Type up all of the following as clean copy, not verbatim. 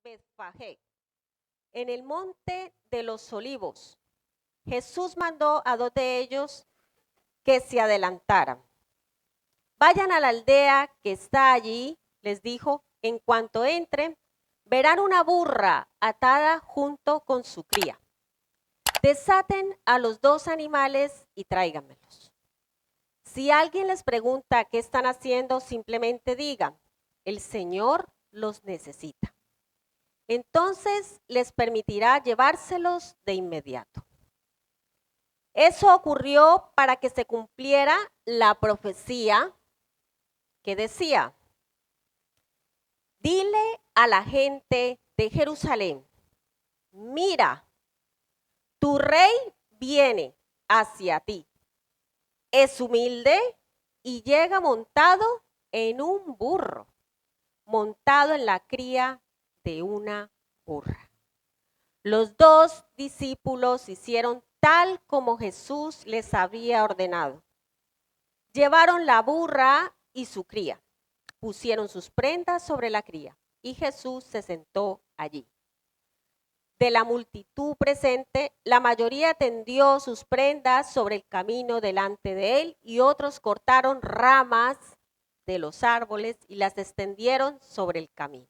Betfagé, en el monte de los olivos. Jesús mandó a 2 de ellos que se adelantaran. Vayan a la aldea que está allí, les dijo, en cuanto entren, verán una burra atada junto con su cría. Desaten a los 2 animales y tráiganmelos. Si alguien les pregunta qué están haciendo, simplemente digan, el Señor los necesita. Entonces les permitirá llevárselos de inmediato. Eso ocurrió para que se cumpliera la profecía que decía, dile a la gente de Jerusalén, mira, tu rey viene hacia ti. Es humilde y llega montado en un burro, montado en la cría de una burra. Los 2 discípulos hicieron tal como Jesús les había ordenado. Llevaron la burra y su cría, pusieron sus prendas sobre la cría y Jesús se sentó allí. De la multitud presente, la mayoría tendió sus prendas sobre el camino delante de él y otros cortaron ramas de los árboles y las extendieron sobre el camino.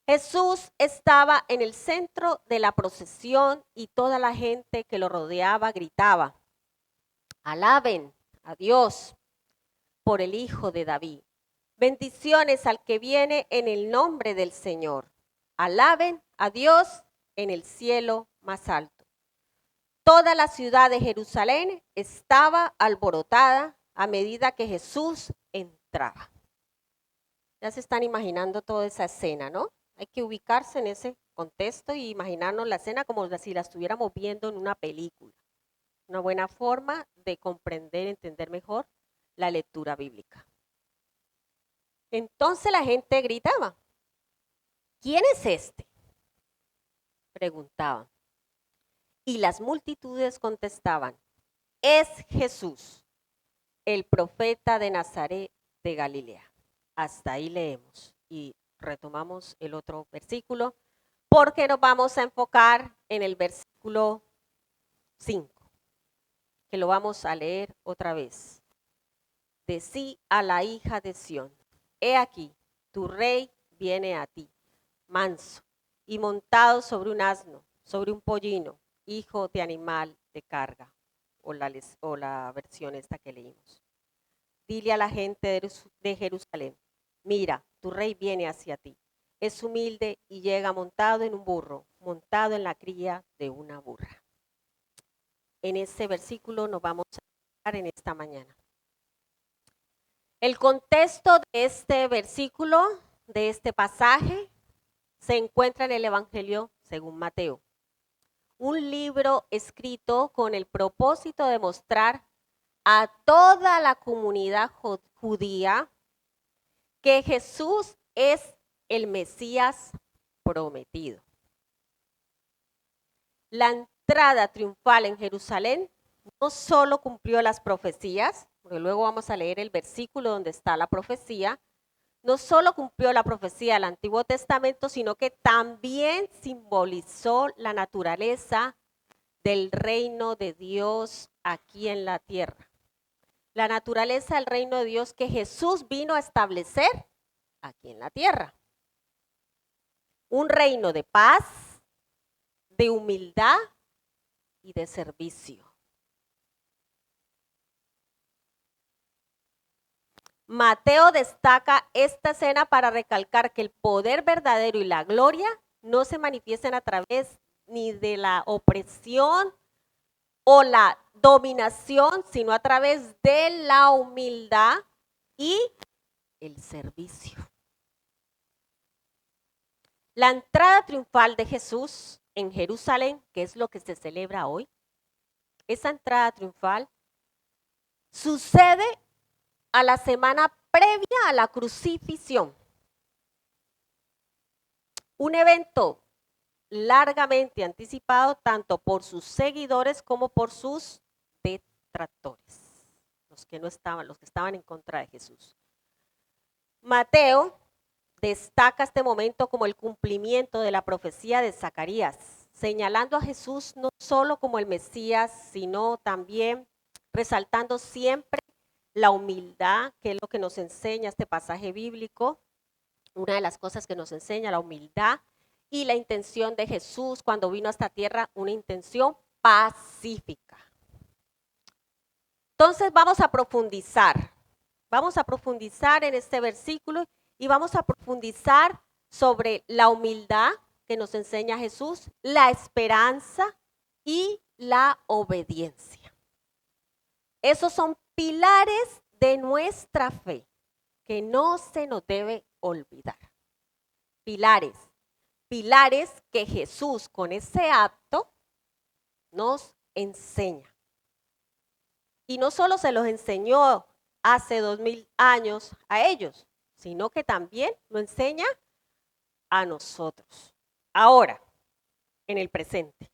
Jesús estaba en el centro de la procesión y toda la gente que lo rodeaba gritaba, alaben a Dios por el Hijo de David. Bendiciones al que viene en el nombre del Señor. Alaben a Dios en el cielo más alto. Toda la ciudad de Jerusalén estaba alborotada a medida que Jesús entraba. Ya se están imaginando toda esa escena, ¿no? Hay que ubicarse en ese contexto y imaginarnos la escena como si la estuviéramos viendo en una película. Una buena forma de comprender, entender mejor la lectura bíblica. Entonces la gente gritaba, ¿quién es este? Preguntaban. Y las multitudes contestaban, es Jesús, el profeta de Nazaret de Galilea. Hasta ahí leemos y retomamos el otro versículo porque nos vamos a enfocar en el versículo 5, que lo vamos a leer otra vez. Decí a la hija de Sión, he aquí, tu rey viene a ti, manso y montado sobre un asno, sobre un pollino, hijo de animal de carga, o la versión esta que leímos. Dile a la gente de Jerusalén, mira, tu rey viene hacia ti. Es humilde y llega montado en un burro, montado en la cría de una burra. En ese versículo nos vamos a enfocar en esta mañana. El contexto de este versículo, de este pasaje, se encuentra en el Evangelio según Mateo, un libro escrito con el propósito de mostrar a toda la comunidad judía que Jesús es el Mesías prometido. La entrada triunfal en Jerusalén no solo cumplió las profecías, porque luego vamos a leer el versículo donde está la profecía, no solo cumplió la profecía del Antiguo Testamento, sino que también simbolizó la naturaleza del reino de Dios aquí en la tierra. La naturaleza del reino de Dios que Jesús vino a establecer aquí en la tierra. Un reino de paz, de humildad y de servicio. Mateo destaca esta escena para recalcar que el poder verdadero y la gloria no se manifiestan a través ni de la opresión o la dominación, sino a través de la humildad y el servicio. La entrada triunfal de Jesús en Jerusalén, que es lo que se celebra hoy, esa entrada triunfal sucede a la semana previa a la crucifixión. Un evento largamente anticipado tanto por sus seguidores como por sus detractores, los que estaban en contra de Jesús. Mateo destaca este momento como el cumplimiento de la profecía de Zacarías, señalando a Jesús no solo como el Mesías, sino también resaltando siempre la humildad, que es lo que nos enseña este pasaje bíblico. Una de las cosas que nos enseña la humildad y la intención de Jesús cuando vino a esta tierra, una intención pacífica. Entonces vamos a profundizar en este versículo y vamos a profundizar sobre la humildad que nos enseña Jesús, la esperanza y la obediencia. Esos son pilares de nuestra fe que no se nos debe olvidar. Pilares que Jesús con ese acto nos enseña. Y no solo se los enseñó hace 2000 años a ellos, sino que también lo enseña a nosotros, ahora, en el presente.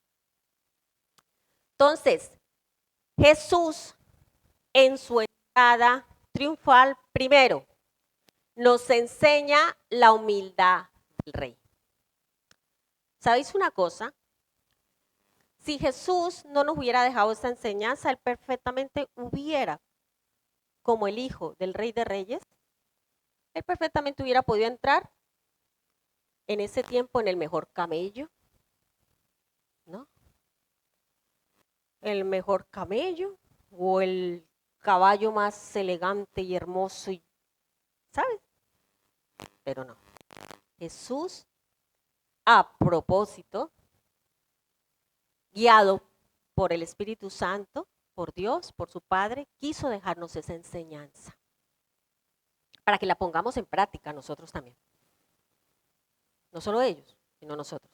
Entonces, Jesús en su entrada triunfal, primero, nos enseña la humildad del Rey. ¿Sabéis una cosa? Si Jesús no nos hubiera dejado esta enseñanza, él perfectamente hubiera, como el hijo del Rey de Reyes, él perfectamente hubiera podido entrar en ese tiempo en el mejor camello, ¿no? El mejor camello o el caballo más elegante y hermoso, ¿sabes? Pero no. Jesús, a propósito, guiado por el Espíritu Santo, por Dios, por su Padre, quiso dejarnos esa enseñanza para que la pongamos en práctica nosotros también. No solo ellos, sino nosotros.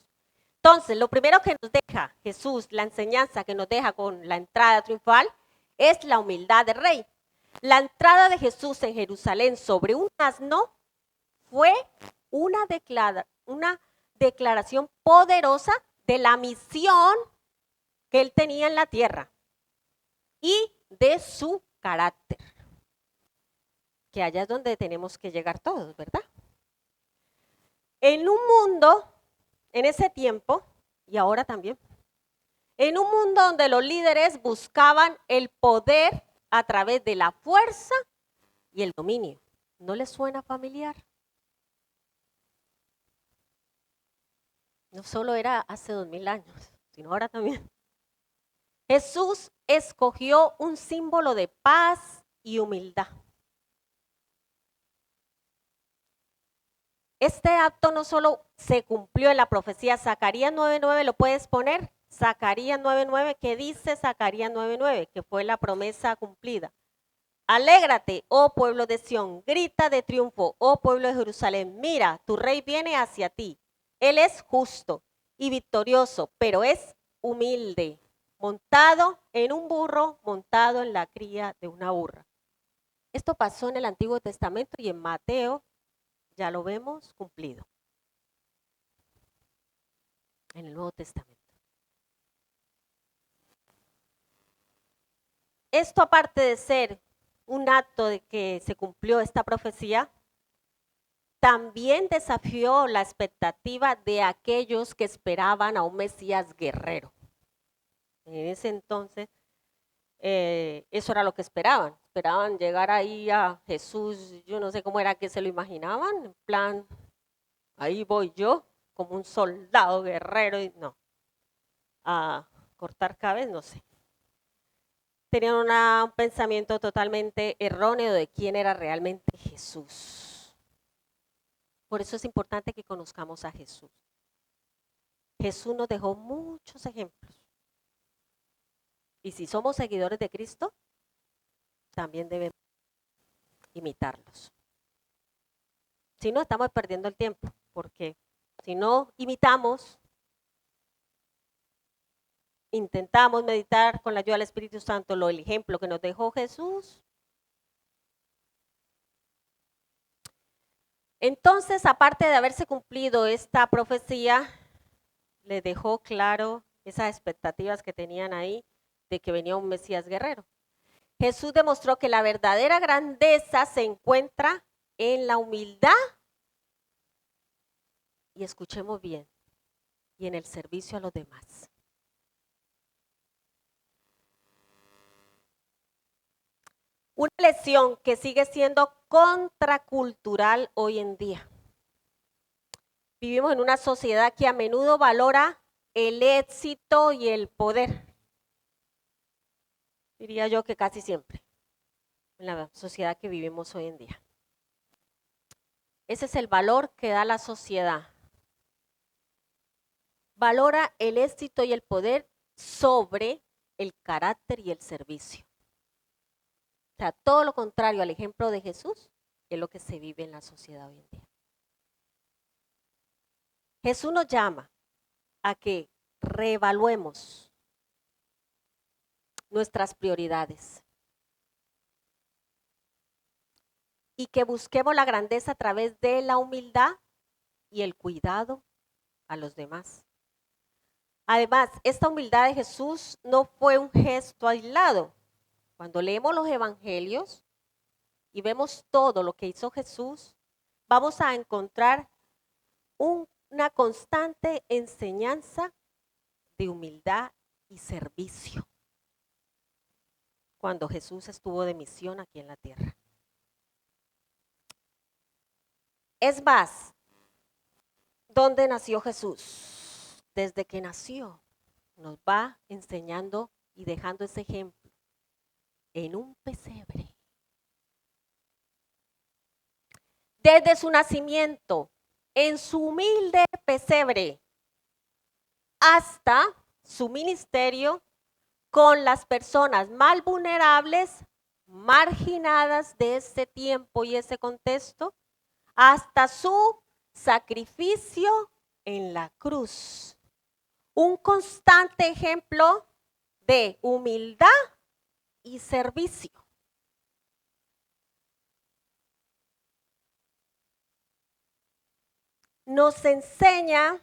Entonces, lo primero que nos deja Jesús, la enseñanza que nos deja con la entrada triunfal, es la humildad del Rey. La entrada de Jesús en Jerusalén sobre un asno fue una declaración poderosa de la misión que él tenía en la tierra y de su carácter. Que allá es donde tenemos que llegar todos, ¿verdad? En un mundo, en ese tiempo, y ahora también, en un mundo donde los líderes buscaban el poder a través de la fuerza y el dominio. ¿No les suena familiar? No solo era hace 2000 años, sino ahora también. Jesús escogió un símbolo de paz y humildad. Este acto no solo se cumplió en la profecía, Zacarías 9:9, ¿lo puedes poner? Zacarías 9:9, ¿qué dice Zacarías 9:9? Que fue la promesa cumplida. Alégrate, oh pueblo de Sión, grita de triunfo, oh pueblo de Jerusalén, mira, tu rey viene hacia ti. Él es justo y victorioso, pero es humilde, montado en un burro, montado en la cría de una burra. Esto pasó en el Antiguo Testamento y en Mateo ya lo vemos cumplido. En el Nuevo Testamento. Esto, aparte de ser un acto de que se cumplió esta profecía, también desafió la expectativa de aquellos que esperaban a un Mesías guerrero. En ese entonces, eso era lo que esperaban. Esperaban llegar ahí a Jesús, yo no sé cómo era que se lo imaginaban, en plan, ahí voy yo, como un soldado guerrero, y no, a cortar cabezas, no sé. Tenían un pensamiento totalmente erróneo de quién era realmente Jesús. Por eso es importante que conozcamos a Jesús. Jesús nos dejó muchos ejemplos. Y si somos seguidores de Cristo, también debemos imitarlos. Si no, estamos perdiendo el tiempo, porque si no imitamos, intentamos meditar con la ayuda del Espíritu Santo el ejemplo que nos dejó Jesús. Entonces, aparte de haberse cumplido esta profecía, les dejó claro esas expectativas que tenían ahí de que venía un Mesías guerrero. Jesús demostró que la verdadera grandeza se encuentra en la humildad y escuchemos bien, y en el servicio a los demás. Una lección que sigue siendo contracultural hoy en día. Vivimos en una sociedad que a menudo valora el éxito y el poder. Diría yo que casi siempre, en la sociedad que vivimos hoy en día. Ese es el valor que da la sociedad. Valora el éxito y el poder sobre el carácter y el servicio. O sea, todo lo contrario al ejemplo de Jesús es lo que se vive en la sociedad hoy en día. Jesús nos llama a que reevaluemos nuestras prioridades y que busquemos la grandeza a través de la humildad y el cuidado a los demás. Además, esta humildad de Jesús no fue un gesto aislado. Cuando leemos los evangelios y vemos todo lo que hizo Jesús, vamos a encontrar una constante enseñanza de humildad y servicio cuando Jesús estuvo de misión aquí en la tierra. Es más, ¿dónde nació Jesús? Desde que nació, nos va enseñando y dejando ese ejemplo en un pesebre. Desde su nacimiento, en su humilde pesebre, hasta su ministerio con las personas más vulnerables, marginadas de ese tiempo y ese contexto, hasta su sacrificio en la cruz. Un constante ejemplo de humildad y servicio. Nos enseña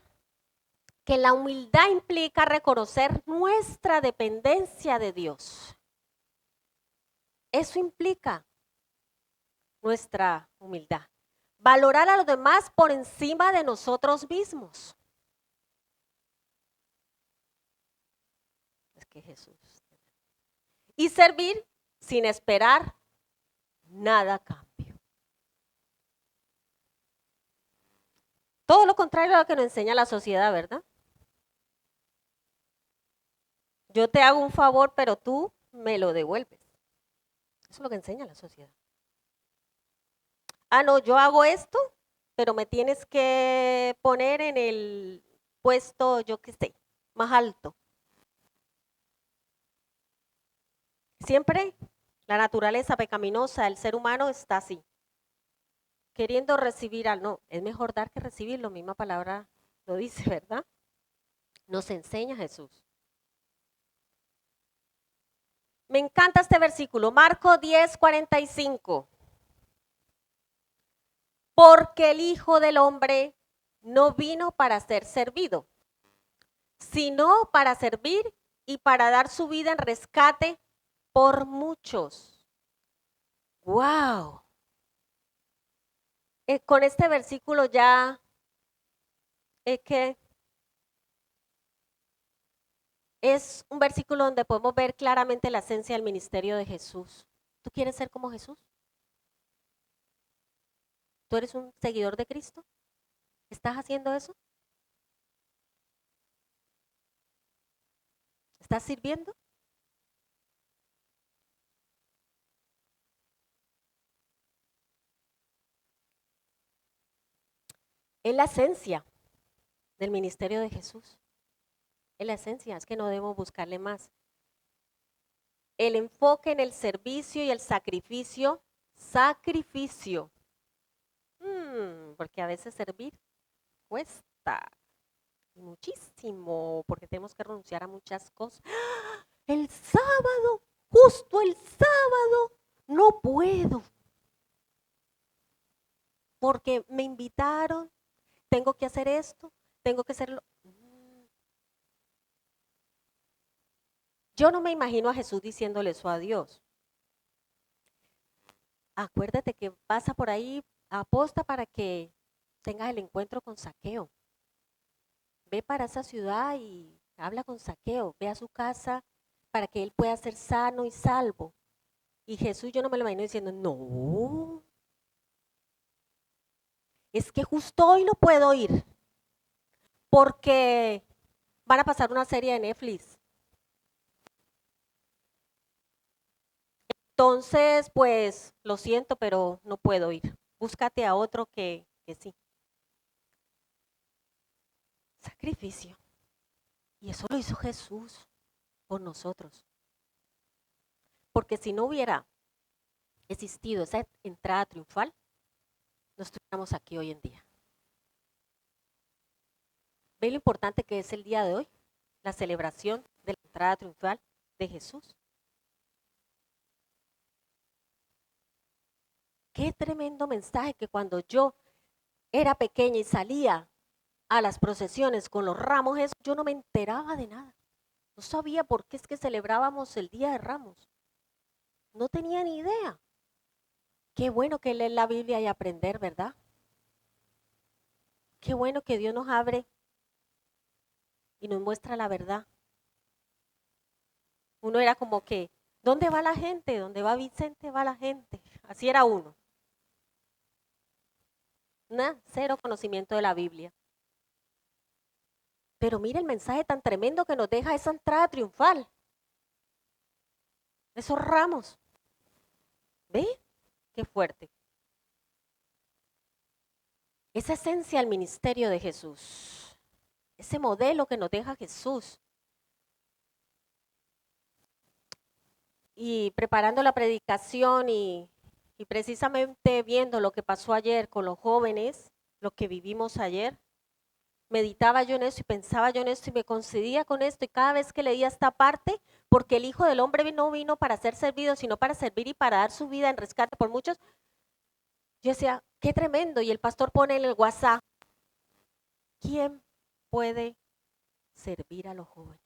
que la humildad implica reconocer nuestra dependencia de Dios. Eso implica nuestra humildad. Valorar a los demás por encima de nosotros mismos. Es que Jesús. Y servir sin esperar nada a cambio. Todo lo contrario a lo que nos enseña la sociedad, ¿verdad? Yo te hago un favor, pero tú me lo devuelves. Eso es lo que enseña la sociedad. Ah, no, yo hago esto, pero me tienes que poner en el puesto, yo qué sé, más alto. Siempre la naturaleza pecaminosa del ser humano está así, queriendo recibir al no. Es mejor dar que recibir, la misma palabra lo dice, ¿verdad? Nos enseña Jesús. Me encanta este versículo, Marcos 10:45. Porque el Hijo del Hombre no vino para ser servido, sino para servir y para dar su vida en rescate por muchos. ¡Wow! Con este versículo ya es un versículo donde podemos ver claramente la esencia del ministerio de Jesús. ¿Tú quieres ser como Jesús? ¿Tú eres un seguidor de Cristo? ¿Estás haciendo eso? ¿Estás sirviendo? Es la esencia del ministerio de Jesús. Es la esencia, es que no debemos buscarle más. El enfoque en el servicio y el sacrificio. Sacrificio. Porque a veces servir cuesta. Muchísimo, porque tenemos que renunciar a muchas cosas. El sábado, justo el sábado, no puedo. Porque me invitaron, tengo que hacer esto, tengo que hacerlo. Yo no me imagino a Jesús diciéndole eso a Dios. Acuérdate que pasa por ahí, aposta para que tengas el encuentro con Zaqueo. ve para esa ciudad y habla con Zaqueo, ve a su casa para que él pueda ser sano y salvo. Y Jesús, yo no me lo imagino diciendo, no, es que justo hoy no puedo ir porque van a pasar una serie de Netflix. Entonces, pues, lo siento, pero no puedo ir. Búscate a otro que sí. Sacrificio. Y eso lo hizo Jesús por nosotros. Porque si no hubiera existido esa entrada triunfal, no estuviéramos aquí hoy en día. ¿Ve lo importante que es el día de hoy? La celebración de la entrada triunfal de Jesús. Qué tremendo mensaje que cuando yo era pequeña y salía a las procesiones con los ramos, eso, yo no me enteraba de nada. No sabía por qué es que celebrábamos el Día de Ramos. No tenía ni idea. Qué bueno que leer la Biblia y aprender, ¿verdad? Qué bueno que Dios nos abre y nos muestra la verdad. Uno era como que, ¿dónde va la gente? ¿Dónde va Vicente? Va la gente. Así era uno. Cero conocimiento de la Biblia. Pero mira el mensaje tan tremendo que nos deja esa entrada triunfal. Esos ramos. ¿Ve? Qué fuerte. Esa esencia del ministerio de Jesús. Ese modelo que nos deja Jesús. Y preparando la predicación y precisamente viendo lo que pasó ayer con los jóvenes, lo que vivimos ayer, meditaba yo en eso y pensaba yo en esto y me concedía con esto y cada vez que leía esta parte, porque el Hijo del Hombre no vino para ser servido, sino para servir y para dar su vida en rescate por muchos, yo decía, qué tremendo. Y el pastor pone en el WhatsApp, ¿quién puede servir a los jóvenes?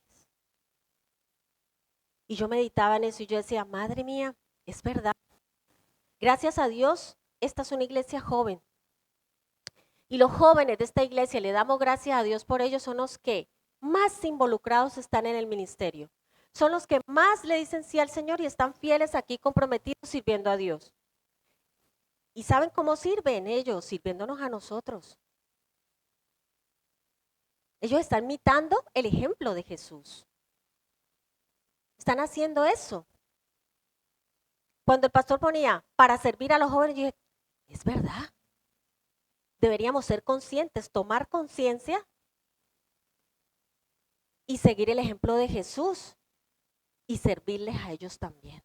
Y yo meditaba en eso y yo decía, madre mía, es verdad. Gracias a Dios, esta es una iglesia joven. Y los jóvenes de esta iglesia, le damos gracias a Dios por ellos, son los que más involucrados están en el ministerio. Son los que más le dicen sí al Señor y están fieles aquí, comprometidos, sirviendo a Dios. ¿Y saben cómo sirven ellos? Sirviéndonos a nosotros. Ellos están imitando el ejemplo de Jesús. Están haciendo eso. Cuando el pastor ponía para servir a los jóvenes, yo dije, es verdad. Deberíamos ser conscientes, tomar conciencia y seguir el ejemplo de Jesús y servirles a ellos también.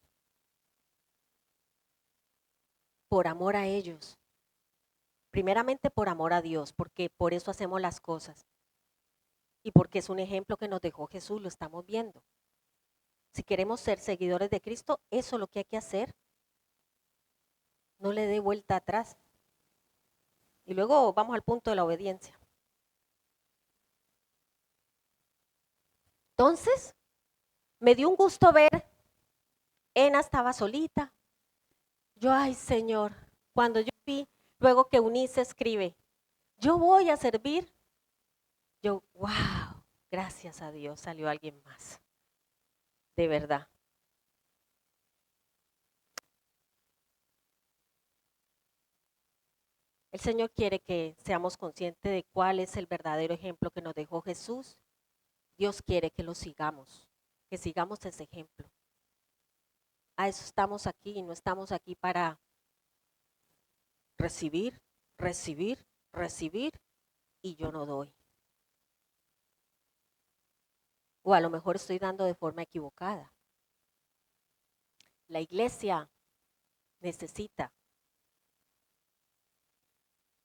Por amor a ellos. Primeramente por amor a Dios, porque por eso hacemos las cosas. Y porque es un ejemplo que nos dejó Jesús, lo estamos viendo. Si queremos ser seguidores de Cristo, eso es lo que hay que hacer. No le dé vuelta atrás. Y luego vamos al punto de la obediencia. Entonces, me dio un gusto ver, Ena estaba solita. Yo, ay Señor, cuando yo vi, luego que Eunice escribe, yo voy a servir, yo, wow, gracias a Dios, salió alguien más. De verdad. El Señor quiere que seamos conscientes de cuál es el verdadero ejemplo que nos dejó Jesús. Dios quiere que lo sigamos, que sigamos ese ejemplo. A eso estamos aquí y no estamos aquí para recibir, recibir, recibir y yo no doy. O a lo mejor estoy dando de forma equivocada. La iglesia necesita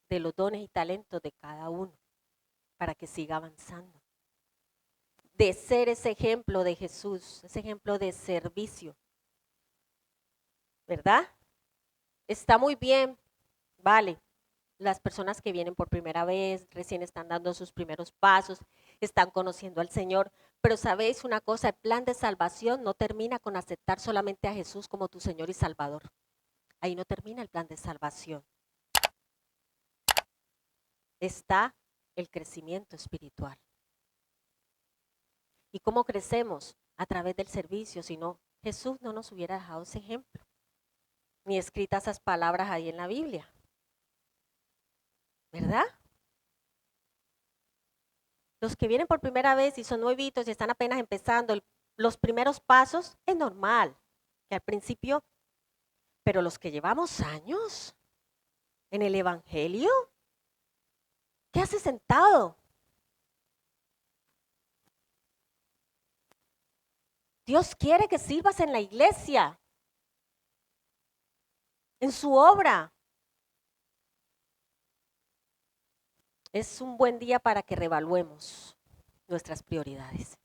de los dones y talentos de cada uno para que siga avanzando. De ser ese ejemplo de Jesús, ese ejemplo de servicio. ¿Verdad? Está muy bien, vale. Las personas que vienen por primera vez, recién están dando sus primeros pasos, están conociendo al Señor, pero sabéis una cosa, el plan de salvación no termina con aceptar solamente a Jesús como tu Señor y Salvador. Ahí no termina el plan de salvación. Está el crecimiento espiritual. ¿Y cómo crecemos? A través del servicio, si no, Jesús no nos hubiera dejado ese ejemplo, ni escritas esas palabras ahí en la Biblia, ¿verdad? Los que vienen por primera vez y son nuevitos y están apenas empezando los primeros pasos, es normal que al principio, pero los que llevamos años en el Evangelio, ¿qué haces sentado? Dios quiere que sirvas en la iglesia, en su obra. Es un buen día para que reevaluemos nuestras prioridades.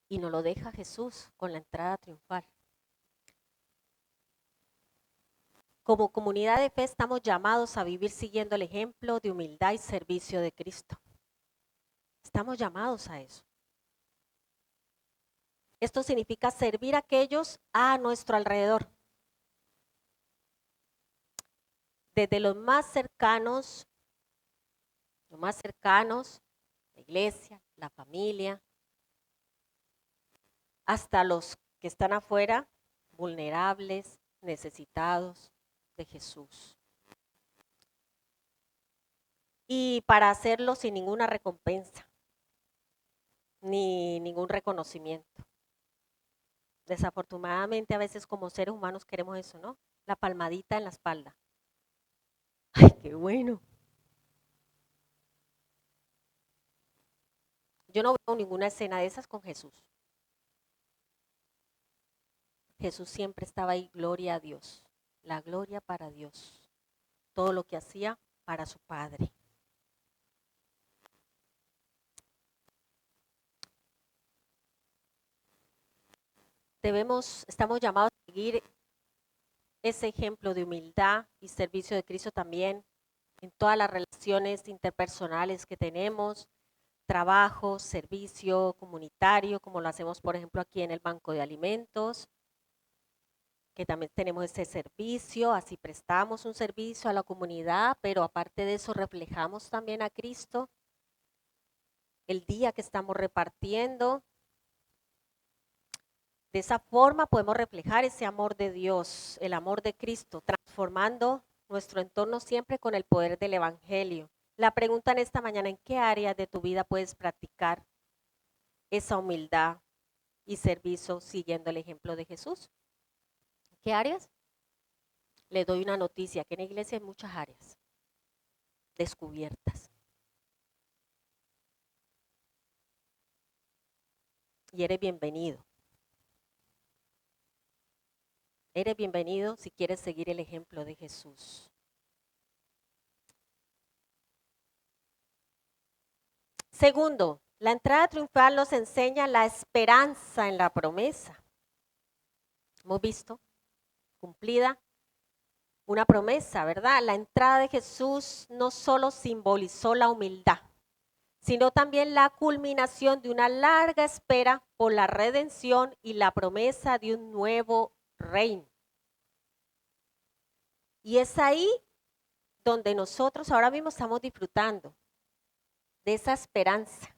Y nos lo deja Jesús con la entrada triunfal. Como comunidad de fe estamos llamados a vivir siguiendo el ejemplo de humildad y servicio de Cristo. Estamos llamados a eso. Esto significa servir a aquellos a nuestro alrededor. Desde los más cercanos, la iglesia, la familia, hasta los que están afuera, vulnerables, necesitados de Jesús. Y para hacerlo sin ninguna recompensa, ni ningún reconocimiento. Desafortunadamente a veces como seres humanos queremos eso, ¿no? La palmadita en la espalda. ¡Ay, qué bueno! Yo no veo ninguna escena de esas con Jesús. Jesús siempre estaba ahí, gloria a Dios, la gloria para Dios, todo lo que hacía para su Padre. Estamos llamados a seguir ese ejemplo de humildad y servicio de Cristo también en todas las relaciones interpersonales que tenemos, trabajo, servicio comunitario, como lo hacemos, por ejemplo, aquí en el Banco de Alimentos, que también tenemos ese servicio, así prestamos un servicio a la comunidad, pero aparte de eso reflejamos también a Cristo. El día que estamos repartiendo, de esa forma podemos reflejar ese amor de Dios, el amor de Cristo, transformando nuestro entorno siempre con el poder del Evangelio. La pregunta en esta mañana, ¿en qué áreas de tu vida puedes practicar esa humildad y servicio siguiendo el ejemplo de Jesús? ¿En qué áreas? Le doy una noticia, que en la iglesia hay muchas áreas descubiertas. Y eres bienvenido. Eres bienvenido si quieres seguir el ejemplo de Jesús. Segundo, la entrada triunfal nos enseña la esperanza en la promesa. Hemos visto cumplida una promesa, ¿verdad? La entrada de Jesús no solo simbolizó la humildad, sino también la culminación de una larga espera por la redención y la promesa de un nuevo reino. Y es ahí donde nosotros ahora mismo estamos disfrutando de esa esperanza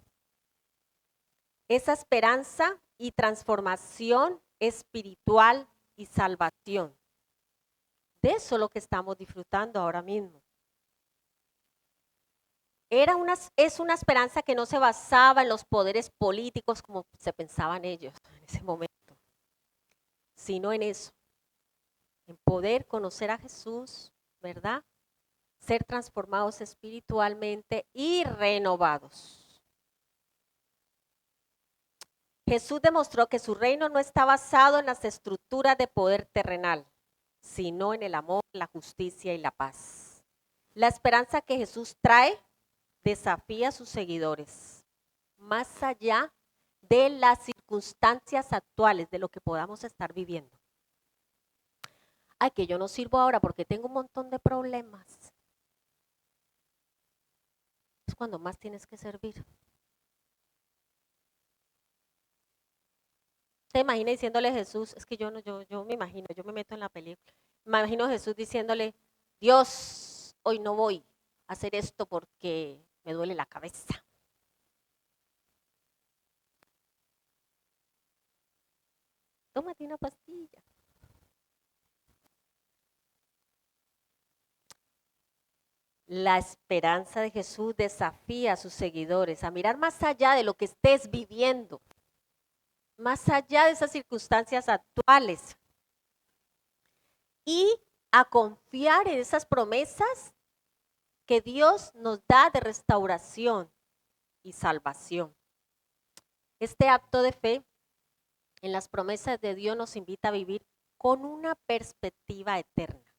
y transformación espiritual y salvación. De eso es lo que estamos disfrutando ahora mismo. Es una esperanza que no se basaba en los poderes políticos como se pensaban ellos en ese momento, sino en eso, en poder conocer a Jesús, ¿verdad? Ser transformados espiritualmente y renovados. Jesús demostró que su reino no está basado en las estructuras de poder terrenal, sino en el amor, la justicia y la paz. La esperanza que Jesús trae desafía a sus seguidores, más allá de las circunstancias actuales, de lo que podamos estar viviendo. Ay, que yo no sirvo ahora porque tengo un montón de problemas. Es cuando más tienes que servir. ¿Te imaginas diciéndole a Jesús? Es que yo me imagino, yo me meto en la película. Me imagino a Jesús diciéndole, Dios, hoy no voy a hacer esto porque me duele la cabeza. tómate una pastilla. La esperanza de Jesús desafía a sus seguidores a mirar más allá de lo que estés viviendo, más allá de esas circunstancias actuales y a confiar en esas promesas que Dios nos da de restauración y salvación. Este acto de fe en las promesas de Dios nos invita a vivir con una perspectiva eterna.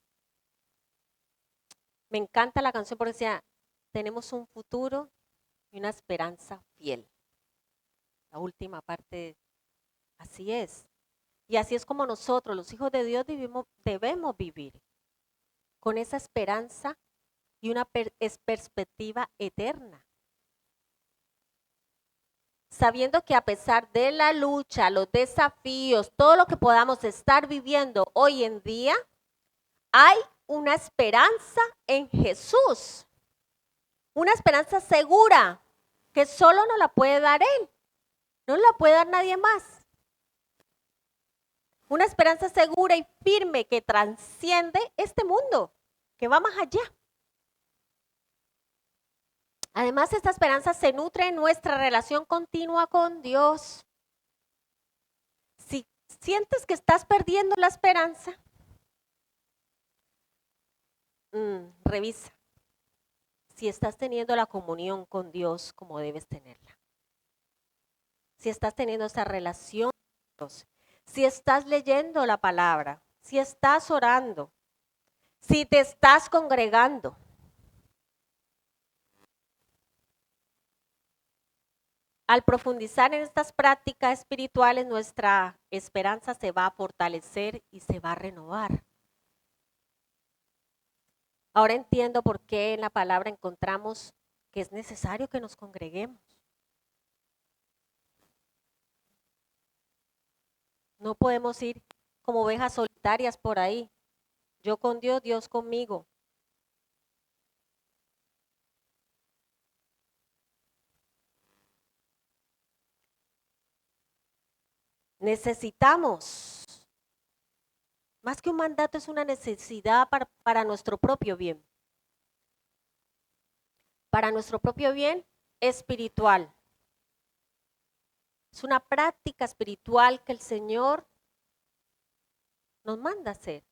Me encanta la canción porque decía, tenemos un futuro y una esperanza fiel. La última parte, así es. Y así es como nosotros, los hijos de Dios, debemos vivir con esa esperanza y una perspectiva eterna. Sabiendo que a pesar de la lucha, los desafíos, todo lo que podamos estar viviendo hoy en día, hay una esperanza en Jesús. Una esperanza segura que solo nos la puede dar Él. No la puede dar nadie más. Una esperanza segura y firme que trasciende este mundo, que va más allá. Además, esta esperanza se nutre en nuestra relación continua con Dios. Si sientes que estás perdiendo la esperanza, revisa si estás teniendo la comunión con Dios como debes tenerla. Si estás teniendo esa relación con Dios. Si estás leyendo la palabra, si estás orando, si te estás congregando. Al profundizar en estas prácticas espirituales, nuestra esperanza se va a fortalecer y se va a renovar. Ahora entiendo por qué en la palabra encontramos que es necesario que nos congreguemos. No podemos ir como ovejas solitarias por ahí. Yo con Dios, Dios conmigo. Necesitamos, más que un mandato, es una necesidad para nuestro propio bien. Para nuestro propio bien espiritual. Es una práctica espiritual que el Señor nos manda a hacer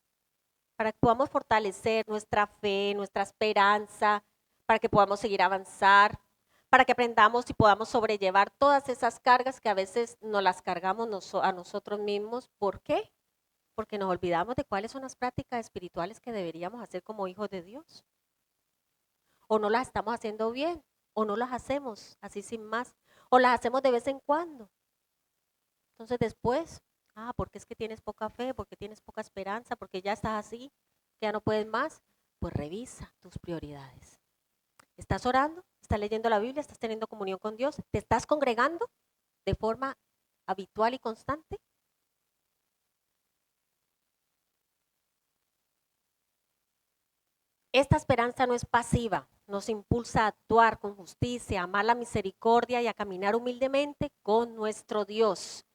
para que podamos fortalecer nuestra fe, nuestra esperanza, para que podamos seguir avanzar, para que aprendamos y podamos sobrellevar todas esas cargas que a veces nos las cargamos a nosotros mismos. ¿Por qué? Porque nos olvidamos de cuáles son las prácticas espirituales que deberíamos hacer como hijos de Dios. O no las estamos haciendo bien, o no las hacemos así sin más, o las hacemos de vez en cuando. Entonces después, porque es que tienes poca fe, porque tienes poca esperanza, porque ya estás así, que ya no puedes más, pues revisa tus prioridades. ¿Estás orando? ¿Estás leyendo la Biblia? ¿Estás teniendo comunión con Dios? ¿Te estás congregando de forma habitual y constante? Esta esperanza no es pasiva, nos impulsa a actuar con justicia, a amar la misericordia y a caminar humildemente con nuestro Dios,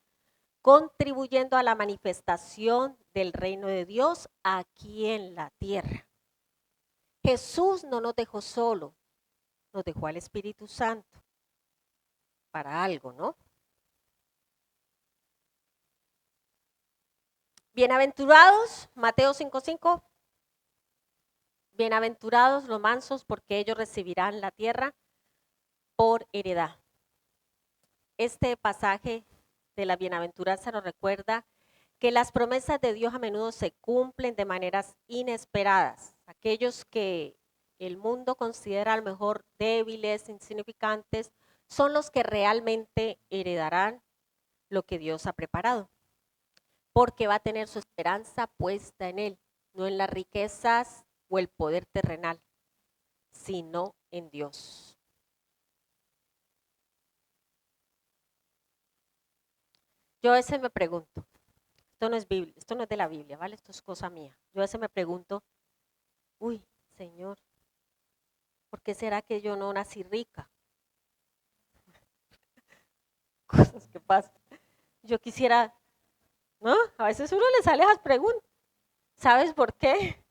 contribuyendo a la manifestación del reino de Dios aquí en la tierra. Jesús no nos dejó solo, nos dejó al Espíritu Santo para algo, ¿no? Bienaventurados, Mateo 5:5. Bienaventurados los mansos, porque ellos recibirán la tierra por heredad. Este pasaje de la bienaventuranza nos recuerda que las promesas de Dios a menudo se cumplen de maneras inesperadas. Aquellos que el mundo considera a lo mejor débiles, insignificantes, son los que realmente heredarán lo que Dios ha preparado, porque va a tener su esperanza puesta en Él, no en las riquezas o el poder terrenal, sino en Dios. Yo a veces me pregunto, esto no es Biblia, esto no es de la Biblia, ¿vale? Esto es cosa mía. Yo a veces me pregunto, Señor, ¿por qué será que yo no nací rica? Cosas que pasan. Yo quisiera, ¿no? A veces uno le sale esas preguntas. ¿Sabes por qué?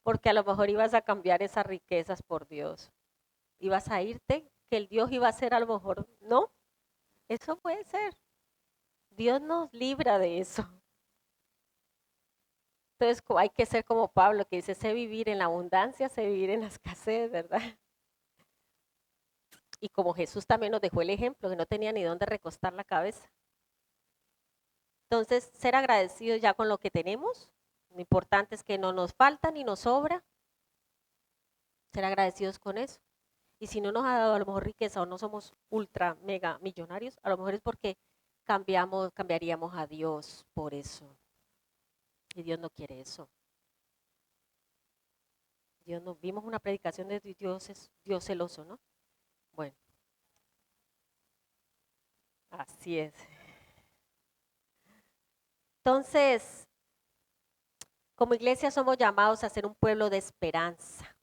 Porque a lo mejor ibas a cambiar esas riquezas por Dios. Ibas a irte, que el Dios iba a ser a lo mejor, ¿no? Eso puede ser. Dios nos libra de eso. Entonces hay que ser como Pablo, que dice, sé vivir en la abundancia, sé vivir en la escasez, ¿verdad? Y como Jesús también nos dejó el ejemplo, que no tenía ni dónde recostar la cabeza. Entonces, ser agradecidos ya con lo que tenemos. Lo importante es que no nos falta ni nos sobra. Ser agradecidos con eso. Y si no nos ha dado a lo mejor riqueza o no somos ultra, mega millonarios, a lo mejor es porque cambiaríamos a Dios por eso. Y Dios no quiere eso. Dios no, vimos una predicación de Dios, es Dios celoso, ¿no? Bueno, así es. Entonces, como iglesia somos llamados a ser un pueblo de esperanza,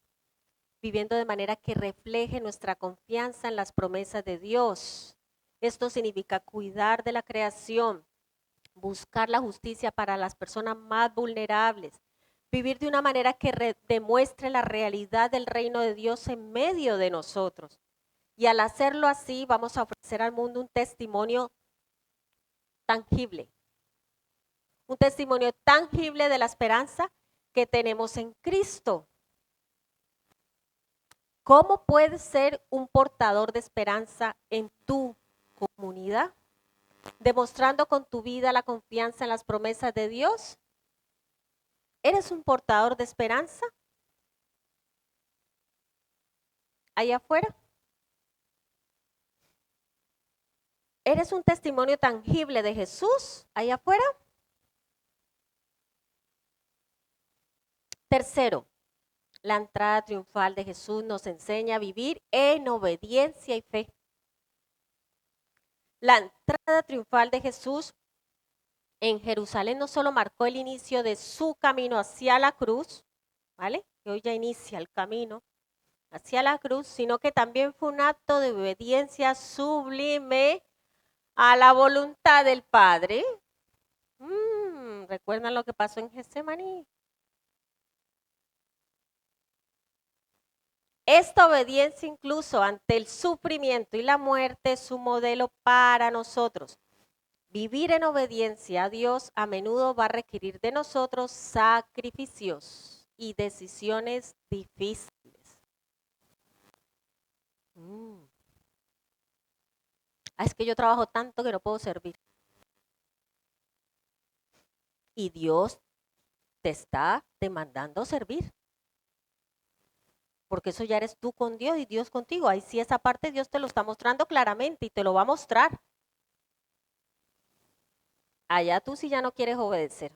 viviendo de manera que refleje nuestra confianza en las promesas de Dios. Esto significa cuidar de la creación, buscar la justicia para las personas más vulnerables, vivir de una manera que demuestre la realidad del reino de Dios en medio de nosotros. Y al hacerlo así, vamos a ofrecer al mundo un testimonio tangible de la esperanza que tenemos en Cristo. ¿Cómo puedes ser un portador de esperanza en tu comunidad? Demostrando con tu vida la confianza en las promesas de Dios. ¿Eres un portador de esperanza allá afuera? ¿Eres un testimonio tangible de Jesús allá afuera? Tercero, la entrada triunfal de Jesús nos enseña a vivir en obediencia y fe. La entrada triunfal de Jesús en Jerusalén no solo marcó el inicio de su camino hacia la cruz, ¿vale? Que hoy ya inicia el camino hacia la cruz, sino que también fue un acto de obediencia sublime a la voluntad del Padre. ¿Recuerdan lo que pasó en Getsemaní? Esta obediencia incluso ante el sufrimiento y la muerte es un modelo para nosotros. Vivir en obediencia a Dios a menudo va a requerir de nosotros sacrificios y decisiones difíciles. Es que yo trabajo tanto que no puedo servir. Y Dios te está demandando servir. Porque eso ya eres tú con Dios y Dios contigo. Ahí sí esa parte Dios te lo está mostrando claramente y te lo va a mostrar. Allá tú sí ya no quieres obedecer.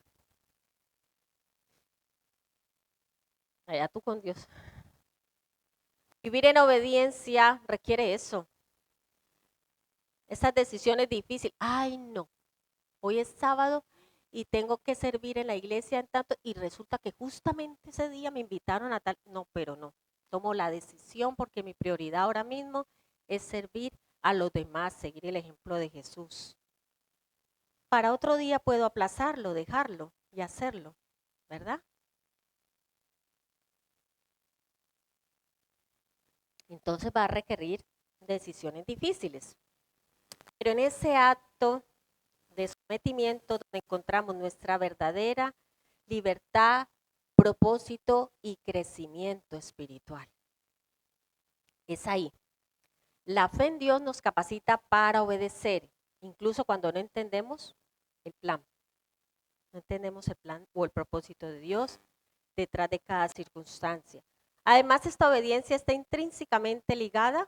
Allá tú con Dios. Vivir en obediencia requiere eso. Esas decisiones difíciles. Ay, no. Hoy es sábado y tengo que servir en la iglesia en tanto y resulta que justamente ese día me invitaron a tal. No, pero no. Tomo la decisión porque mi prioridad ahora mismo es servir a los demás, seguir el ejemplo de Jesús. Para otro día puedo aplazarlo, dejarlo y hacerlo, ¿verdad? Entonces va a requerir decisiones difíciles. Pero en ese acto de sometimiento donde encontramos nuestra verdadera libertad, propósito y crecimiento espiritual. Es ahí. La fe en Dios nos capacita para obedecer, incluso cuando no entendemos el plan. No entendemos el plan o el propósito de Dios detrás de cada circunstancia. Además, esta obediencia está intrínsecamente ligada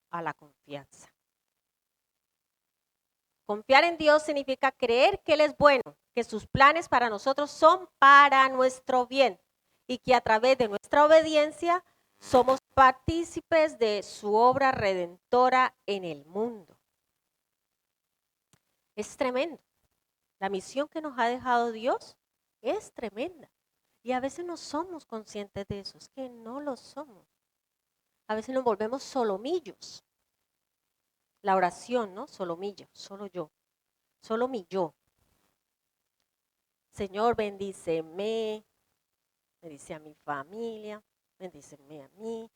a la confianza. Confiar en Dios significa creer que Él es bueno, que sus planes para nosotros son para nuestro bien y que a través de nuestra obediencia somos partícipes de su obra redentora en el mundo. Es tremendo. La misión que nos ha dejado Dios es tremenda. Y a veces no somos conscientes de eso, es que no lo somos. A veces nos volvemos solomillos. La oración, ¿no? Solomillo, solo yo, solo mi yo. Señor, bendíceme, bendice a mi familia, bendíceme a mí.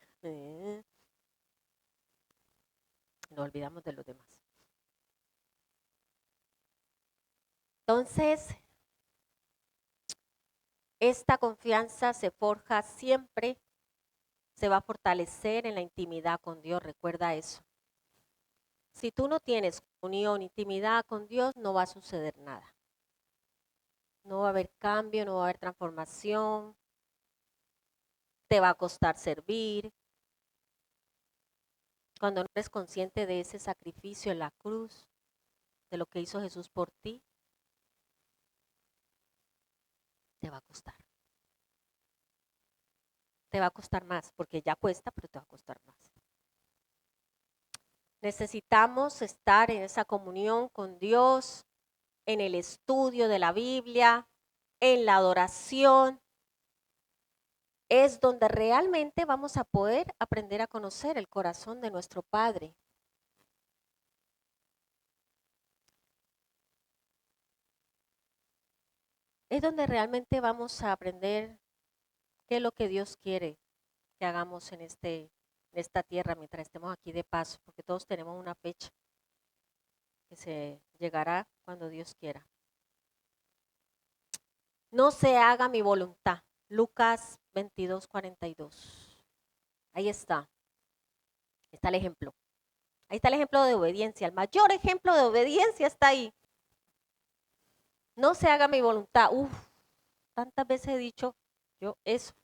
Nos olvidamos de los demás. Entonces, esta confianza se forja siempre, se va a fortalecer en la intimidad con Dios, recuerda eso. Si tú no tienes unión, intimidad con Dios, no va a suceder nada. No va a haber cambio, no va a haber transformación, te va a costar servir. Cuando no eres consciente de ese sacrificio en la cruz, de lo que hizo Jesús por ti, te va a costar. Te va a costar más, porque ya cuesta, pero te va a costar más. Necesitamos estar en esa comunión con Dios, en el estudio de la Biblia, en la adoración. Es donde realmente vamos a poder aprender a conocer el corazón de nuestro Padre. Es donde realmente vamos a aprender qué es lo que Dios quiere que hagamos en esta tierra mientras estemos aquí de paso, porque todos tenemos una fecha que se llegará cuando Dios quiera. No se haga mi voluntad. Lucas 22:42. Ahí está. Está el ejemplo. Ahí está el ejemplo de obediencia. El mayor ejemplo de obediencia está ahí. No se haga mi voluntad. Uf, tantas veces he dicho yo eso.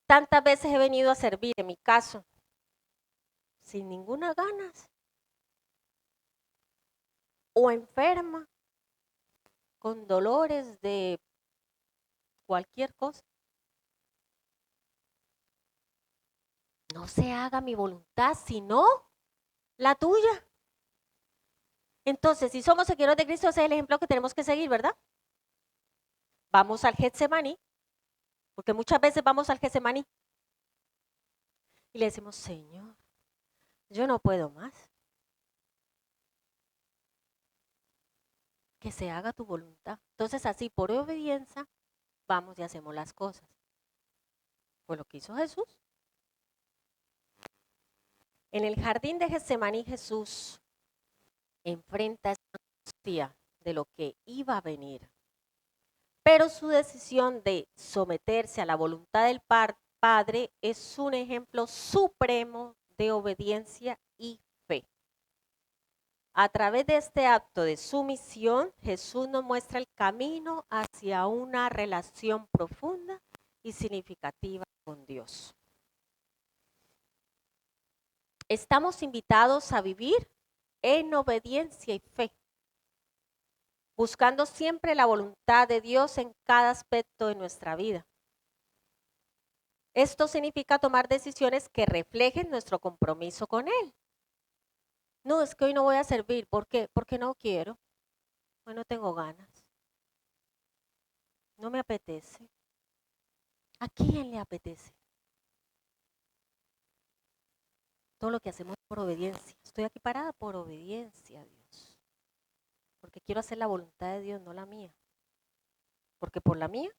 Tantas veces he venido a servir, en mi caso, sin ninguna ganas. O enferma, con dolores de cualquier cosa. No se haga mi voluntad, sino la tuya. Entonces, si somos seguidores de Cristo, ese es el ejemplo que tenemos que seguir, ¿verdad? Vamos al Getsemaní, porque muchas veces vamos al Getsemaní y le decimos, Señor, yo no puedo más. Que se haga tu voluntad. Entonces, así, por obediencia, vamos y hacemos las cosas. Fue lo que hizo Jesús. En el jardín de Getsemaní, Jesús enfrenta esa angustia de lo que iba a venir. Pero su decisión de someterse a la voluntad del Padre es un ejemplo supremo de obediencia y fe. A través de este acto de sumisión, Jesús nos muestra el camino hacia una relación profunda y significativa con Dios. Estamos invitados a vivir en obediencia y fe, buscando siempre la voluntad de Dios en cada aspecto de nuestra vida. Esto significa tomar decisiones que reflejen nuestro compromiso con Él. No, es que hoy no voy a servir. ¿Por qué? Porque no quiero. Hoy no tengo ganas. No me apetece. ¿A quién le apetece? Todo lo que hacemos por obediencia. Estoy aquí parada por obediencia a Dios. Porque quiero hacer la voluntad de Dios, no la mía. Porque por la mía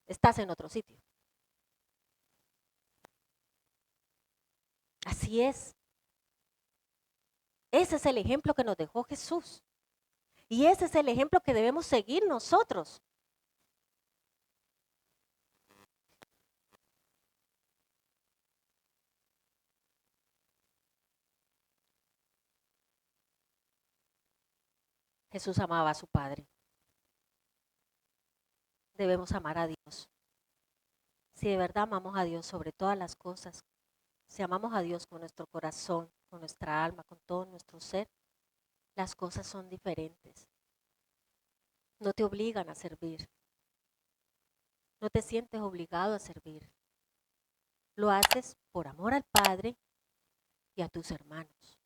estás en otro sitio. Así es. Ese es el ejemplo que nos dejó Jesús. Y ese es el ejemplo que debemos seguir nosotros. Jesús amaba a su Padre. Debemos amar a Dios. Si de verdad amamos a Dios sobre todas las cosas, si amamos a Dios con nuestro corazón, con nuestra alma, con todo nuestro ser, las cosas son diferentes. No te obligan a servir. No te sientes obligado a servir. Lo haces por amor al Padre y a tus hermanos.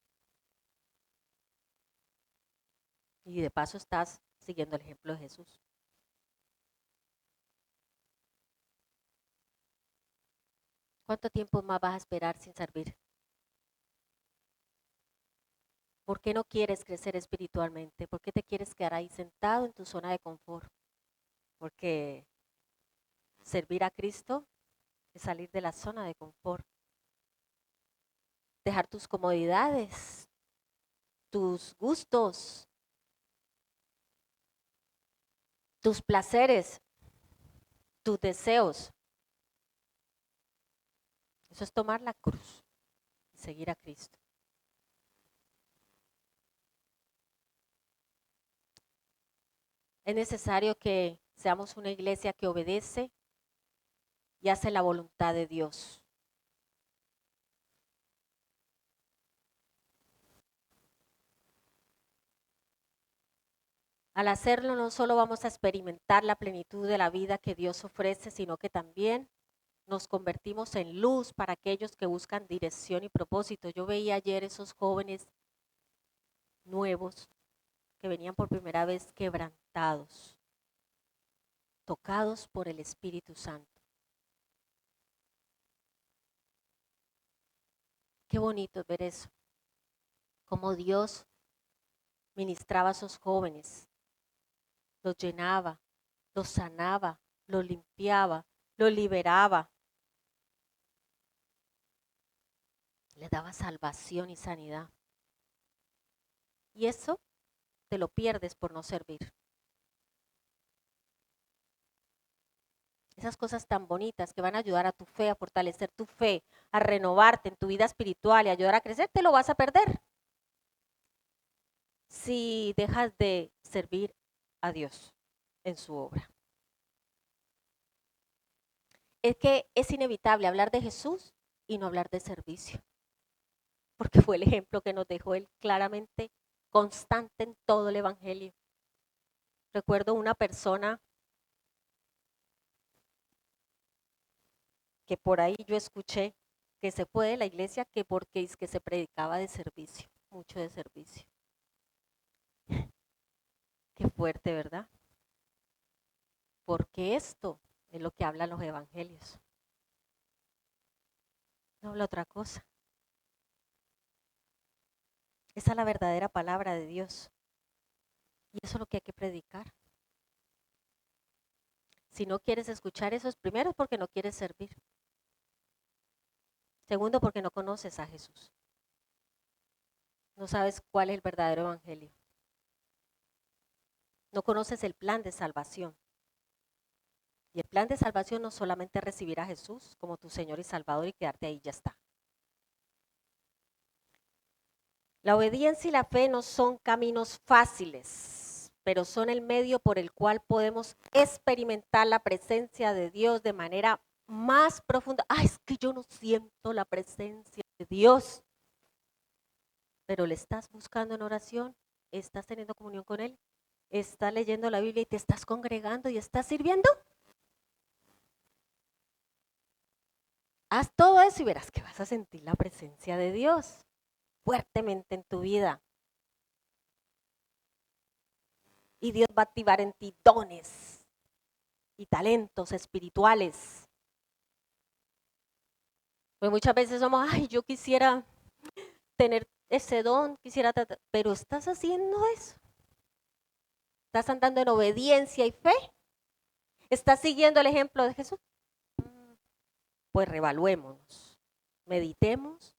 Y de paso estás siguiendo el ejemplo de Jesús. ¿Cuánto tiempo más vas a esperar sin servir? ¿Por qué no quieres crecer espiritualmente? ¿Por qué te quieres quedar ahí sentado en tu zona de confort? Porque servir a Cristo es salir de la zona de confort, dejar tus comodidades, tus gustos, tus placeres, tus deseos. Eso es tomar la cruz y seguir a Cristo. Es necesario que seamos una iglesia que obedece y hace la voluntad de Dios. Al hacerlo no solo vamos a experimentar la plenitud de la vida que Dios ofrece, sino que también nos convertimos en luz para aquellos que buscan dirección y propósito. Yo veía ayer esos jóvenes nuevos que venían por primera vez quebrantados, tocados por el Espíritu Santo. Qué bonito ver eso, cómo Dios ministraba a esos jóvenes, los llenaba, los sanaba, los limpiaba, los liberaba, les daba salvación y sanidad. Y eso te lo pierdes por no servir. Esas cosas tan bonitas que van a ayudar a tu fe, a fortalecer tu fe, a renovarte en tu vida espiritual y ayudar a crecer, te lo vas a perder si dejas de servir a Dios en su obra. Es que es inevitable hablar de Jesús y no hablar de servicio, porque fue el ejemplo que nos dejó él claramente constante en todo el Evangelio. Recuerdo una persona que por ahí yo escuché que se fue de la iglesia que porque es que se predicaba de servicio, mucho de servicio. Qué fuerte, ¿verdad? Porque esto es lo que hablan los evangelios. No habla otra cosa. Esa es la verdadera palabra de Dios. Y eso es lo que hay que predicar. Si no quieres escuchar eso, es primero porque no quieres servir. Segundo, porque no conoces a Jesús. No sabes cuál es el verdadero evangelio. No conoces el plan de salvación. Y el plan de salvación no solamente es recibir a Jesús como tu Señor y Salvador y quedarte ahí, ya está. La obediencia y la fe no son caminos fáciles, pero son el medio por el cual podemos experimentar la presencia de Dios de manera más profunda. Ay, es que yo no siento la presencia de Dios. Pero le estás buscando en oración, estás teniendo comunión con Él, estás leyendo la Biblia y te estás congregando y estás sirviendo. Haz todo eso y verás que vas a sentir la presencia de Dios fuertemente en tu vida. Y Dios va a activar en ti dones y talentos espirituales. Pues muchas veces somos, ay, yo quisiera tener ese don, pero ¿estás haciendo eso? ¿Estás andando en obediencia y fe? ¿Estás siguiendo el ejemplo de Jesús? Pues reevaluémonos, meditemos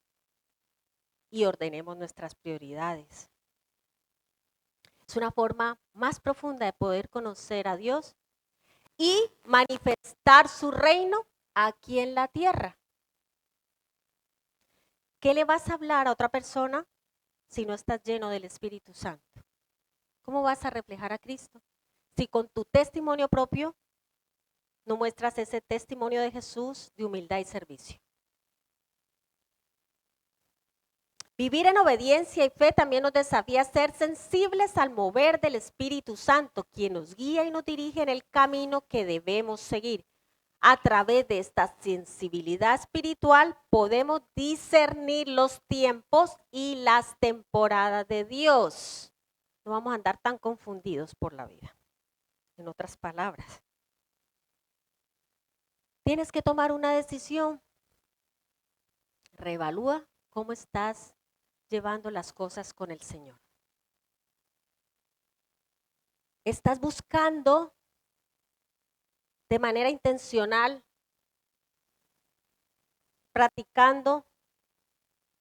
y ordenemos nuestras prioridades. Es una forma más profunda de poder conocer a Dios y manifestar su reino aquí en la tierra. ¿Qué le vas a hablar a otra persona si no estás lleno del Espíritu Santo? ¿Cómo vas a reflejar a Cristo? Si con tu testimonio propio no muestras ese testimonio de Jesús de humildad y servicio. Vivir en obediencia y fe también nos desafía a ser sensibles al mover del Espíritu Santo, quien nos guía y nos dirige en el camino que debemos seguir. A través de esta sensibilidad espiritual podemos discernir los tiempos y las temporadas de Dios. No vamos a andar tan confundidos por la vida. En otras palabras, tienes que tomar una decisión. Reevalúa cómo estás llevando las cosas con el Señor? ¿Estás buscando de manera intencional, practicando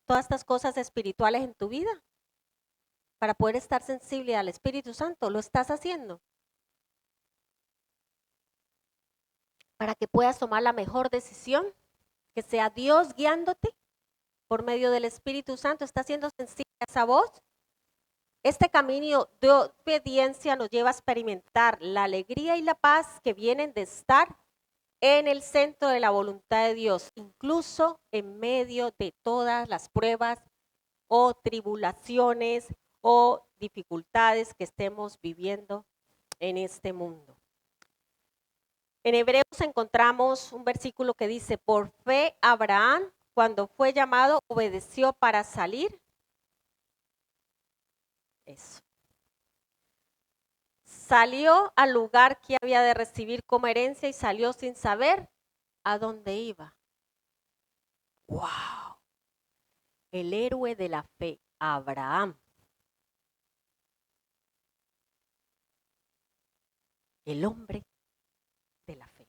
todas estas cosas espirituales en tu vida para poder estar sensible al Espíritu Santo? ¿Lo estás haciendo? Para que puedas tomar la mejor decisión, que sea Dios guiándote por medio del Espíritu Santo. ¿Estás siendo sensible a esa voz? Este camino de obediencia nos lleva a experimentar la alegría y la paz que vienen de estar en el centro de la voluntad de Dios, incluso en medio de todas las pruebas o tribulaciones o dificultades que estemos viviendo en este mundo. En Hebreos encontramos un versículo que dice: por fe Abraham, cuando fue llamado, obedeció para salir. Eso. Salió al lugar que había de recibir como herencia y salió sin saber a dónde iba. ¡Wow! El héroe de la fe, Abraham. El hombre de la fe.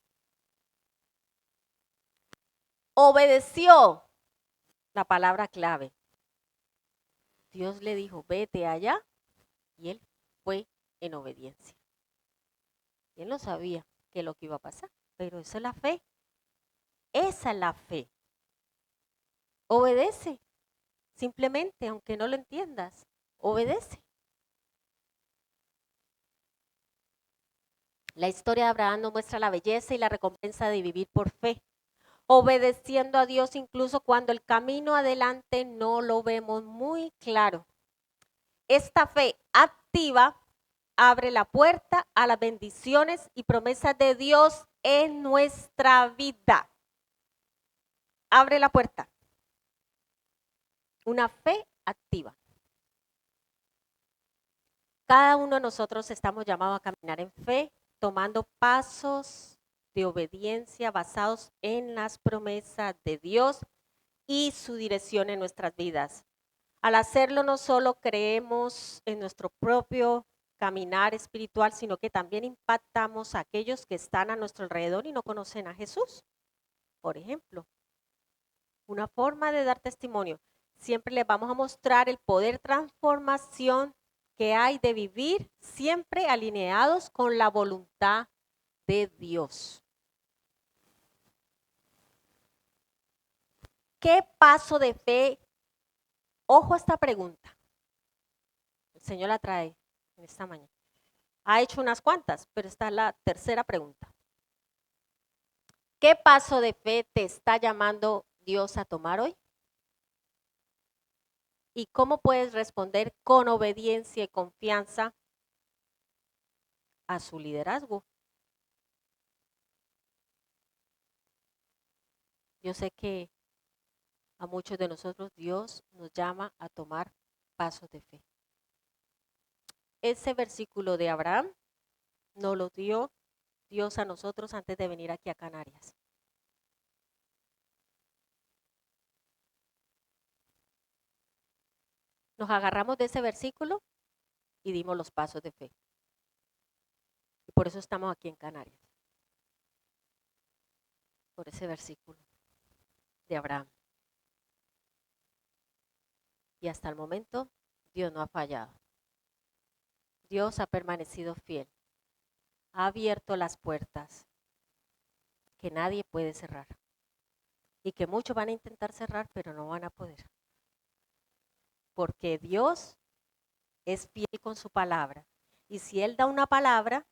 Obedeció, la palabra clave. Dios le dijo, vete allá, y él fue en obediencia. Y él no sabía qué es lo que iba a pasar, pero esa es la fe. Esa es la fe. Obedece, simplemente, aunque no lo entiendas, obedece. La historia de Abraham nos muestra la belleza y la recompensa de vivir por fe, obedeciendo a Dios incluso cuando el camino adelante no lo vemos muy claro. Esta fe activa abre la puerta a las bendiciones y promesas de Dios en nuestra vida. Abre la puerta. Una fe activa. Cada uno de nosotros estamos llamados a caminar en fe, tomando pasos de obediencia basados en las promesas de Dios y su dirección en nuestras vidas. Al hacerlo no solo creemos en nuestro propio caminar espiritual, sino que también impactamos a aquellos que están a nuestro alrededor y no conocen a Jesús. Por ejemplo, una forma de dar testimonio. Siempre les vamos a mostrar el poder transformación que hay de vivir siempre alineados con la voluntad de Dios. ¿Qué paso de fe? Ojo a esta pregunta. El Señor la trae en esta mañana. Ha hecho unas cuantas, pero esta es la tercera pregunta. ¿Qué paso de fe te está llamando Dios a tomar hoy? ¿Y cómo puedes responder con obediencia y confianza a su liderazgo? Yo sé que a muchos de nosotros Dios nos llama a tomar pasos de fe. Ese versículo de Abraham nos lo dio Dios a nosotros antes de venir aquí a Canarias. Nos agarramos de ese versículo y dimos los pasos de fe. Y por eso estamos aquí en Canarias. Por ese versículo de Abraham. Y hasta el momento Dios no ha fallado. Dios ha permanecido fiel. Ha abierto las puertas que nadie puede cerrar. Y que muchos van a intentar cerrar, pero no van a poder. Porque Dios es fiel con su palabra. Y si Él da una palabra,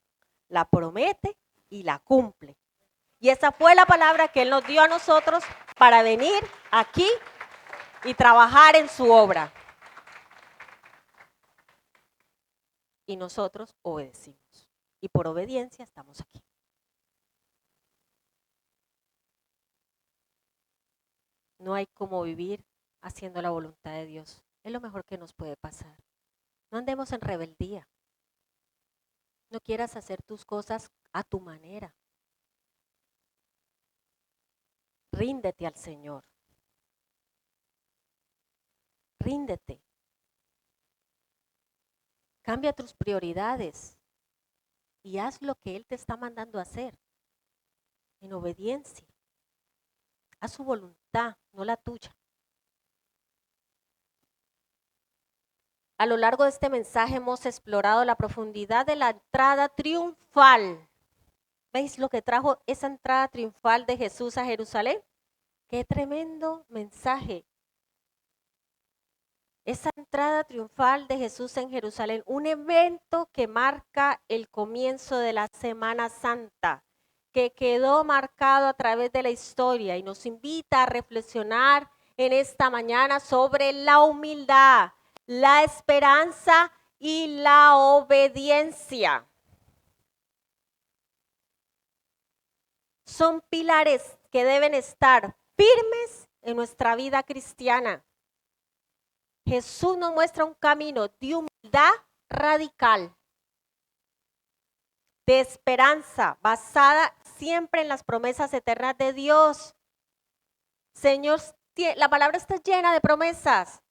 la promete y la cumple. Y esa fue la palabra que Él nos dio a nosotros para venir aquí y trabajar en su obra. Y nosotros obedecimos. Y por obediencia estamos aquí. No hay como vivir haciendo la voluntad de Dios. Es lo mejor que nos puede pasar. No andemos en rebeldía. No quieras hacer tus cosas a tu manera. Ríndete al Señor. Ríndete. Cambia tus prioridades y haz lo que Él te está mandando a hacer en obediencia. Haz su voluntad, no la tuya. A lo largo de este mensaje hemos explorado la profundidad de la entrada triunfal. ¿Veis lo que trajo esa entrada triunfal de Jesús a Jerusalén? ¡Qué tremendo mensaje! Esa entrada triunfal de Jesús en Jerusalén, un evento que marca el comienzo de la Semana Santa, que quedó marcado a través de la historia y nos invita a reflexionar en esta mañana sobre la humildad, la esperanza y la obediencia. Son pilares que deben estar firmes en nuestra vida cristiana. Jesús nos muestra un camino de humildad radical, de esperanza basada siempre en las promesas eternas de Dios. Señor, la palabra está llena de promesas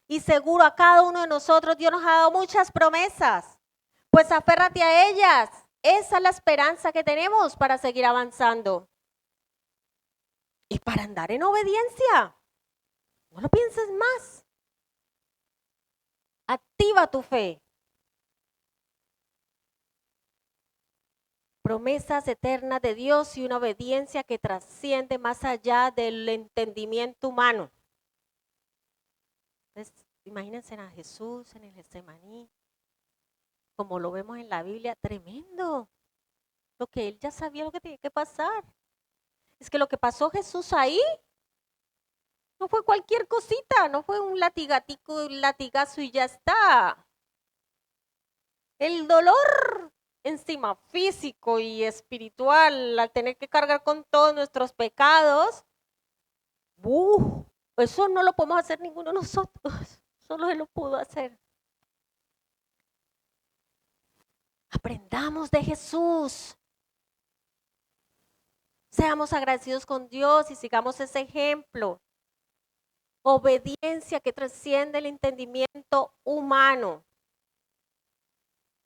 y seguro a cada uno de nosotros Dios nos ha dado muchas promesas. Pues aférrate a ellas. Esa es la esperanza que tenemos para seguir avanzando y para andar en obediencia. No lo pienses más. Activa tu fe. Promesas eternas de Dios y una obediencia que trasciende más allá del entendimiento humano. Entonces, imagínense a Jesús en el Getsemaní, como lo vemos en la Biblia, tremendo. Lo que él ya sabía lo que tenía que pasar. Es que lo que pasó Jesús ahí no fue cualquier cosita, no fue un latigatico, un latigazo y ya está. El dolor encima físico y espiritual, al tener que cargar con todos nuestros pecados, eso no lo podemos hacer ninguno de nosotros, solo Él lo pudo hacer. Aprendamos de Jesús. Seamos agradecidos con Dios y sigamos ese ejemplo. Obediencia que trasciende el entendimiento humano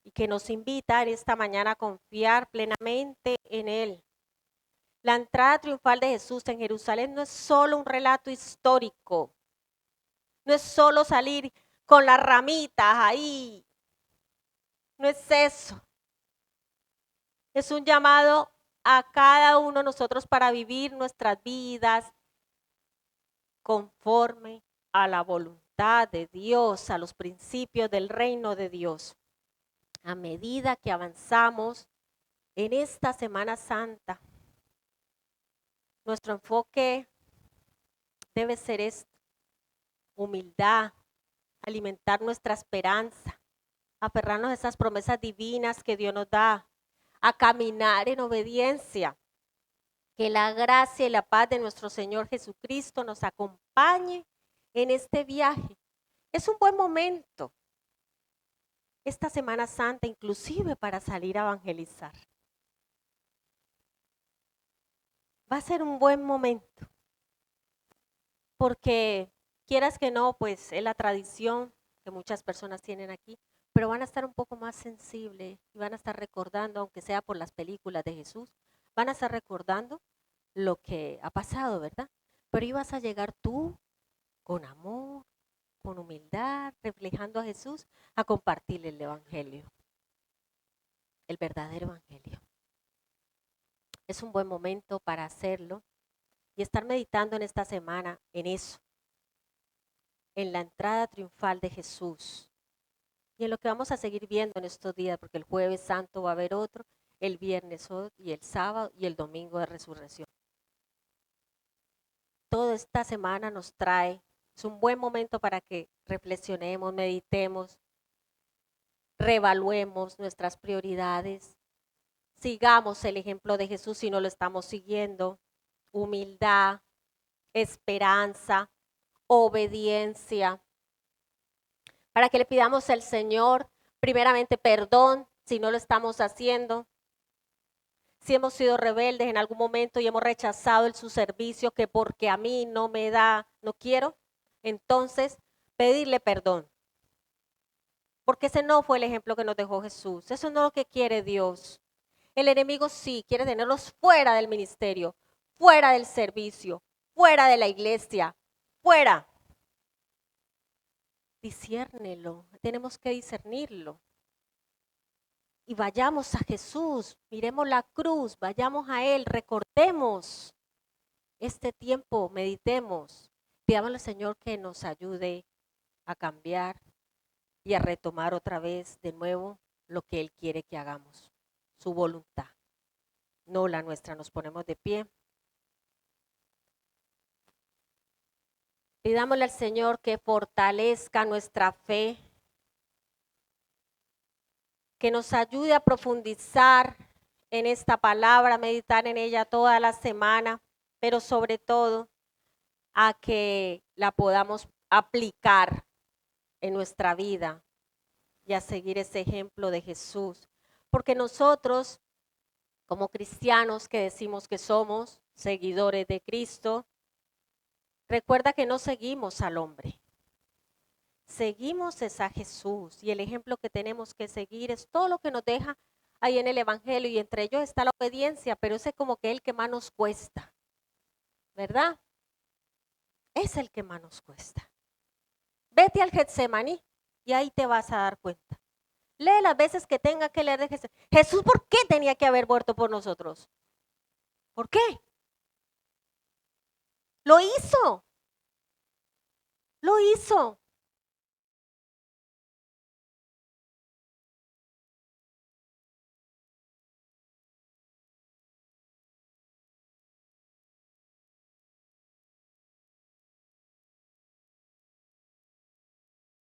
y que nos invita en esta mañana a confiar plenamente en Él. La entrada triunfal de Jesús en Jerusalén no es solo un relato histórico, no es solo salir con las ramitas ahí, no es eso. Es un llamado a cada uno de nosotros para vivir nuestras vidas conforme a la voluntad de Dios, a los principios del reino de Dios. A medida que avanzamos en esta Semana Santa, nuestro enfoque debe ser esto: humildad, alimentar nuestra esperanza, aferrarnos a esas promesas divinas que Dios nos da, a caminar en obediencia. Que la gracia y la paz de nuestro Señor Jesucristo nos acompañe en este viaje. Es un buen momento, esta Semana Santa, inclusive para salir a evangelizar. Va a ser un buen momento, porque quieras que no, pues es la tradición que muchas personas tienen aquí, pero van a estar un poco más sensibles y van a estar recordando, aunque sea por las películas de Jesús, van a estar recordando lo que ha pasado, ¿verdad? Pero ibas a llegar tú con amor, con humildad, reflejando a Jesús, a compartirle el evangelio, el verdadero evangelio. Es un buen momento para hacerlo y estar meditando en esta semana en eso, en la entrada triunfal de Jesús y en lo que vamos a seguir viendo en estos días, porque el Jueves Santo va a haber otro, el viernes otro y el sábado y el domingo de resurrección. Toda esta semana nos trae, es un buen momento para que reflexionemos, meditemos, reevaluemos nuestras prioridades, sigamos el ejemplo de Jesús si no lo estamos siguiendo, humildad, esperanza, obediencia, para que le pidamos al Señor primeramente perdón si no lo estamos haciendo. Si hemos sido rebeldes en algún momento y hemos rechazado su servicio, que porque a mí no me da, no quiero, entonces pedirle perdón. Porque ese no fue el ejemplo que nos dejó Jesús. Eso no es lo que quiere Dios. El enemigo sí quiere tenerlos fuera del ministerio, fuera del servicio, fuera de la iglesia, fuera. Disciérnelo, tenemos que discernirlo. Y vayamos a Jesús, miremos la cruz, vayamos a Él, recordemos este tiempo, meditemos. Pidámosle al Señor que nos ayude a cambiar y a retomar otra vez de nuevo lo que Él quiere que hagamos, su voluntad, no la nuestra. Nos ponemos de pie. Pidámosle al Señor que fortalezca nuestra fe, que nos ayude a profundizar en esta palabra, meditar en ella toda la semana, pero sobre todo a que la podamos aplicar en nuestra vida y a seguir ese ejemplo de Jesús. Porque nosotros, como cristianos que decimos que somos seguidores de Cristo, recuerda que no seguimos al hombre. Seguimos es a Jesús y el ejemplo que tenemos que seguir es todo lo que nos deja ahí en el Evangelio y entre ellos está la obediencia, pero ese es como que el que más nos cuesta, ¿verdad? Es el que más nos cuesta. Vete al Getsemaní y ahí te vas a dar cuenta. Lee las veces que tenga que leer de Jesús. Jesús, ¿por qué tenía que haber muerto por nosotros? ¿Por qué? Lo hizo. Lo hizo.